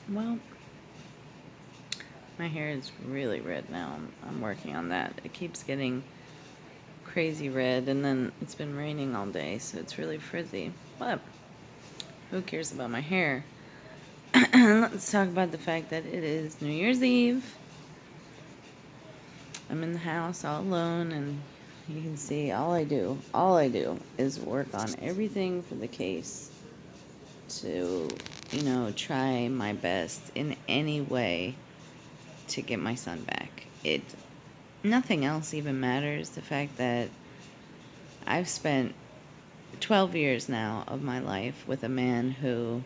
Well, my hair is really red now. I'm working on that. It keeps getting crazy red, and then it's been raining all day, so it's really frizzy. But who cares about my hair? Let's talk about the fact that it is New Year's Eve. I'm in the house all alone, and you can see all I do is work on everything for the case to, try my best in any way to get my son back. Nothing else even matters. The fact that I've spent 12 years now of my life with a man who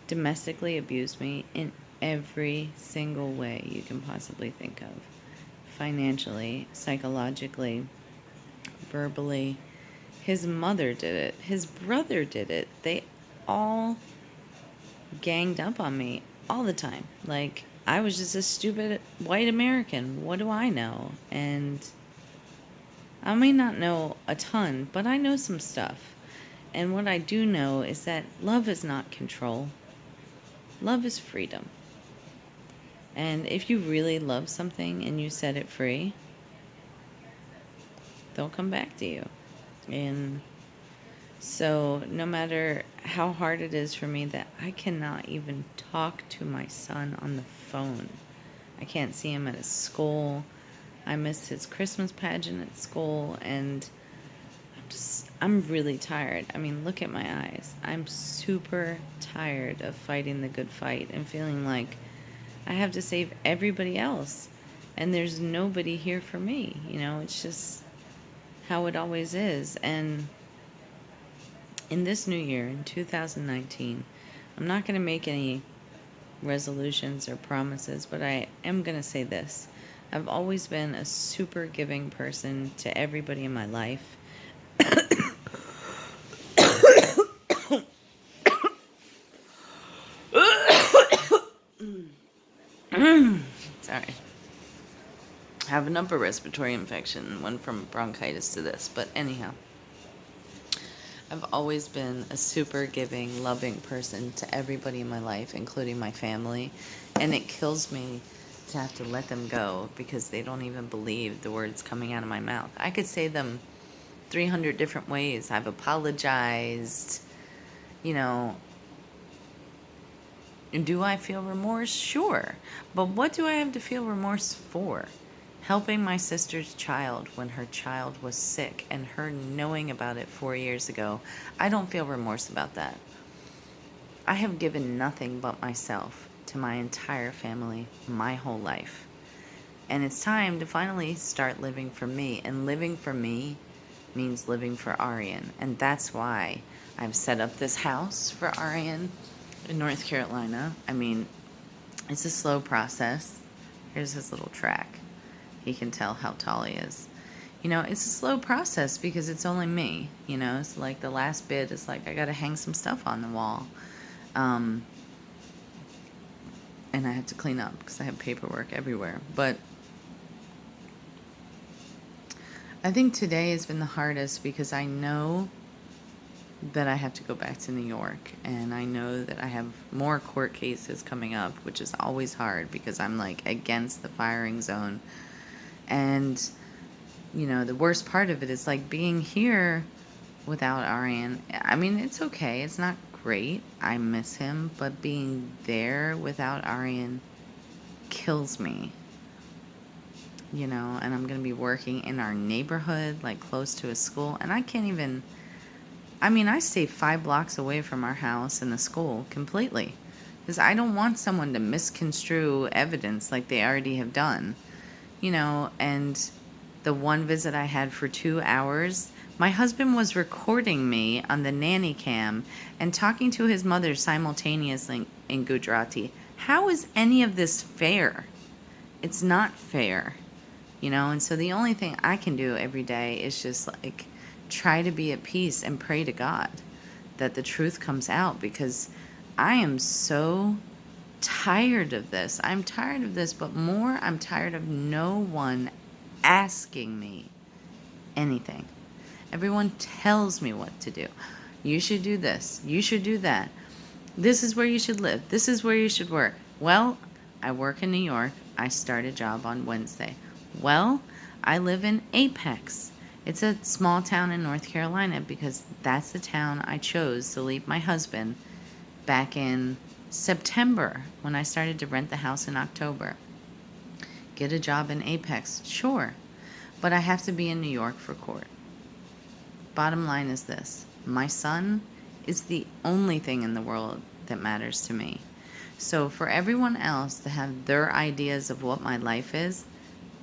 domestically abused me in every single way you can possibly think of. Financially, psychologically, verbally. His mother did it. His brother did it. They all ganged up on me all the time. Like, I was just a stupid white American. What do I know? And I may not know a ton, but I know some stuff. And what I do know is that love is not control, love is freedom. And if you really love something and you set it free, they'll come back to you. And so, no matter how hard it is for me that I cannot even talk to my son on the phone, I can't see him at his school. I missed his Christmas pageant at school, and I'm really tired. I mean, look at my eyes. I'm super tired of fighting the good fight and feeling like I have to save everybody else, and there's nobody here for me. It's just how it always is. And in this new year, in 2019, I'm not going to make any resolutions or promises, but I am going to say this. I've always been a super giving person to everybody in my life. Sorry. I have an upper respiratory infection, went from bronchitis to this, but anyhow. I've always been a super giving, loving person to everybody in my life, including my family. And it kills me to have to let them go because they don't even believe the words coming out of my mouth. I could say them 300 different ways. I've apologized. You know, do I feel remorse? Sure. But what do I have to feel remorse for? Helping my sister's child when her child was sick and her knowing about it 4 years ago, I don't feel remorse about that. I have given nothing but myself to my entire family my whole life. And it's time to finally start living for me. And living for me means living for Aryan. And that's why I've set up this house for Aryan in North Carolina. I mean, it's a slow process. Here's his little track. He can tell how tall he is. It's a slow process because it's only me. It's like the last bit is like I got to hang some stuff on the wall. And I had to clean up because I have paperwork everywhere. But I think today has been the hardest because I know that I have to go back to New York, and I know that I have more court cases coming up, which is always hard because I'm like against the firing zone. And the worst part of it is like being here without Aryan. I mean, it's okay, it's not great, I miss him, but being there without Aryan kills me. And I'm going to be working in our neighborhood, like close to a school, and I can't even, I stay 5 blocks away from our house and the school completely because I don't want someone to misconstrue evidence like they already have done. And the one visit I had for 2 hours, my husband was recording me on the nanny cam and talking to his mother simultaneously in Gujarati. How is any of this fair? It's not fair, and so the only thing I can do every day is just like try to be at peace and pray to God that the truth comes out because I am so tired of this. I'm tired of this, but more, I'm tired of no one asking me anything. Everyone tells me what to do. You should do this. You should do that. This is where you should live. This is where you should work. Well, I work in New York. I start a job on Wednesday. Well, I live in Apex. It's a small town in North Carolina because that's the town I chose to leave my husband back in September when I started to rent the house in October. Get a job in Apex, sure, but I have to be in New York for court. Bottom line is this: my son is the only thing in the world that matters to me. So for everyone else to have their ideas of what my life is,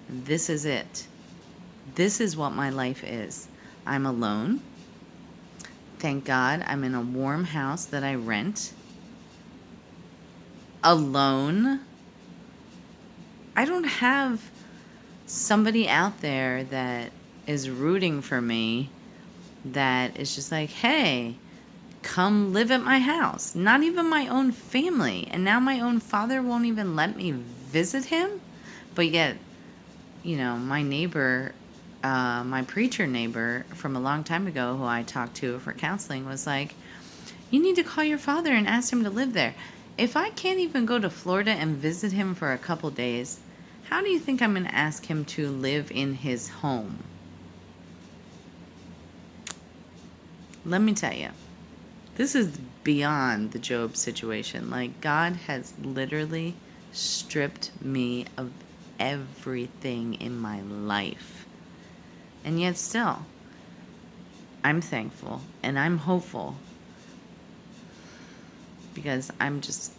this is it. This is what my life is. I'm alone. Thank God I'm in a warm house that I rent. Alone. I don't have somebody out there that is rooting for me, that is just like, hey, come live at my house. Not even my own family. And now my own father won't even let me visit him. But yet, my neighbor, my preacher neighbor from a long time ago who I talked to for counseling was like, you need to call your father and ask him to live there. If I can't even go to Florida and visit him for a couple days, how do you think I'm going to ask him to live in his home? Let me tell you, this is beyond the Job situation. Like, God has literally stripped me of everything in my life. And yet still, I'm thankful and I'm hopeful because I'm just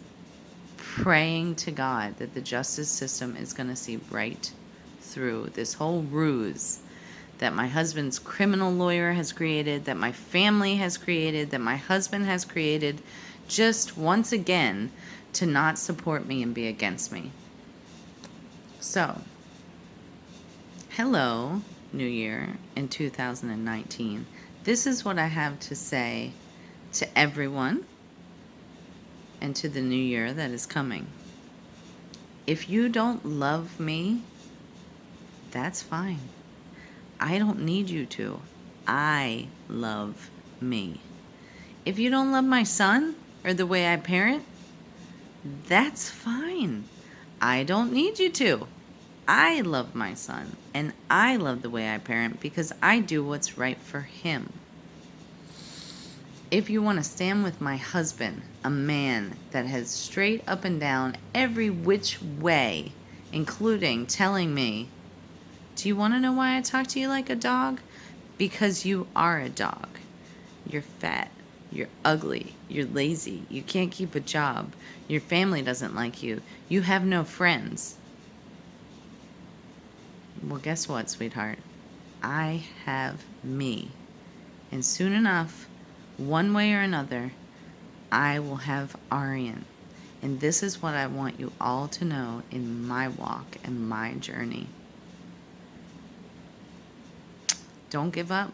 praying to God that the justice system is going to see right through this whole ruse that my husband's criminal lawyer has created, that my family has created, that my husband has created, just once again to not support me and be against me. So, hello, New Year in 2019. This is what I have to say to everyone and to the new year that is coming. If you don't love me, that's fine. I don't need you to. I love me. If you don't love my son or the way I parent, that's fine. I don't need you to. I love my son and I love the way I parent because I do what's right for him. If you want to stand with my husband, a man that has straight up and down every which way, including telling me, do you want to know why I talk to you like a dog? Because you are a dog. You're fat. You're ugly. You're lazy. You can't keep a job. Your family doesn't like you. You have no friends. Well, guess what, sweetheart? I have me. And soon enough, one way or another, I will have Aryan. And this is what I want you all to know in my walk and my journey. Don't give up.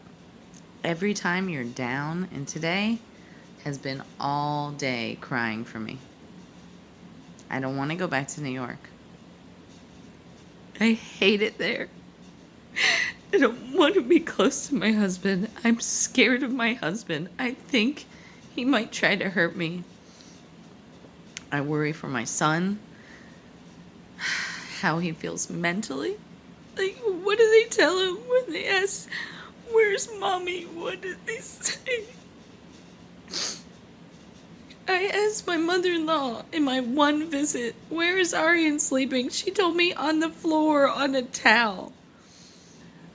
Every time you're down, and today has been all day crying for me. I don't want to go back to New York. I hate it there. I don't want to be close to my husband. I'm scared of my husband. I think he might try to hurt me. I worry for my son, how he feels mentally. Like, what do they tell him when they ask, where's mommy? What did they say? I asked my mother-in-law in my one visit, where is Aryan sleeping? She told me on the floor on a towel.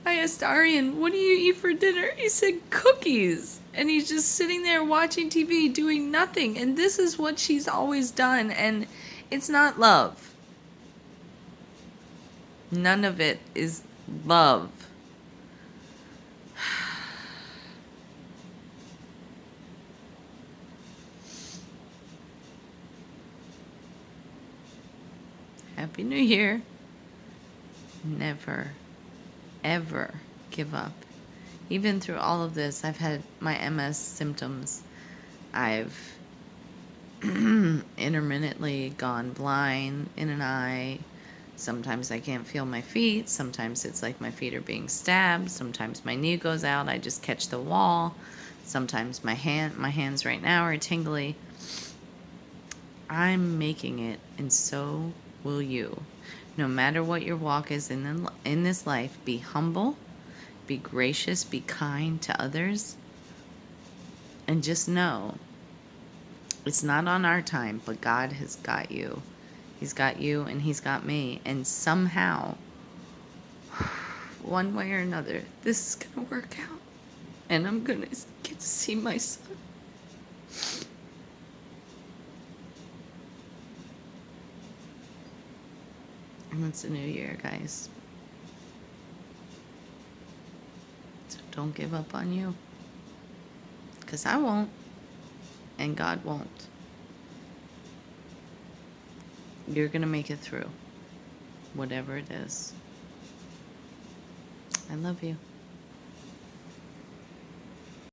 I asked Aryan, what do you eat for dinner? He said cookies. And he's just sitting there watching TV doing nothing. And this is what she's always done. And it's not love. None of it is love. Happy New Year. Never, ever give up. Even through all of this, I've had my MS symptoms. I've intermittently gone blind in an eye. Sometimes I can't feel my feet. Sometimes it's like my feet are being stabbed. Sometimes my knee goes out. I just catch the wall. Sometimes my hands right now are tingly. I'm making it, and so will you. No matter what your walk is in this life, be humble, be gracious, be kind to others, and just know it's not on our time, but God has got you. He's got you and He's got me. And somehow, one way or another, this is going to work out. And I'm going to get to see my son. And it's a new year, guys. So don't give up on you. Because I won't. And God won't. You're going to make it through. Whatever it is. I love you.